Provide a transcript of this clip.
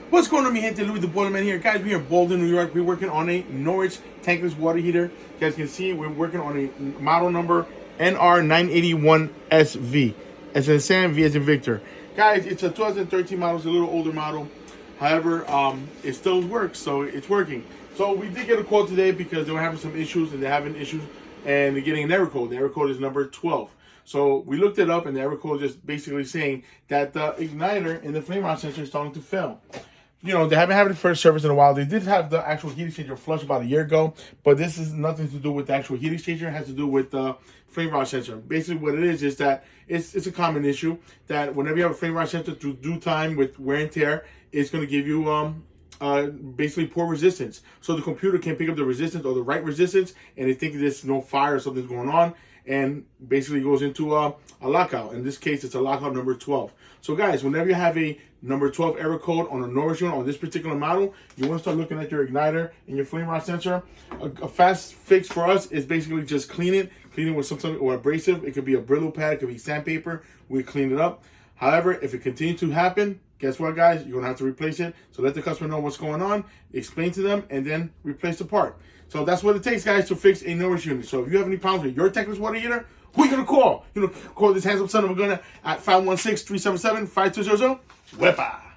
What's going on, mi gente? Louie the Boiler Man here. Guys, we're in Bolden, New York. We're working on a Noritz Tankless water heater. You guys can see we're working on a model number NR981 SV. As in Sam, V as in Victor. Guys, it's a 2013 model. It's a little older model. However, it still works, so it's working. So we did get a call today because they were having some issues, and they're having issues, and they're getting an error code. The error code is number 12. So we looked it up, and the error code is just basically saying that the igniter in the flame rod sensor is starting to fail. You know, they haven't had it first service in a while. They did have the actual heat exchanger flush about a year ago, but this is nothing to do with the actual heat exchanger. It has to do with the flame rod sensor. Basically, what it is that it's a common issue that whenever you have a flame rod sensor through due time with wear and tear, it's going to give you basically poor resistance. So the computer can't pick up the resistance or the right resistance, and they think there's no fire or something's going on, and basically goes into a lockout. In this case, it's a lockout number 12. So guys, whenever you have a number 12 error code on a Noritz unit on this particular model, you want to start looking at your igniter and your flame rod sensor. A fast fix for us is basically just clean it with something or abrasive. It could be a Brillo pad, it could be sandpaper. We clean it up. However, if it continues to happen, guess what, guys? You're going to have to replace it. So let the customer know what's going on, explain to them, and then replace the part. So that's what it takes, guys, to fix a Noritz unit. So if you have any problems with your Tankless water heater, who are you going to call? Call this handsome son of a gun at 516-377-5200. Wepa!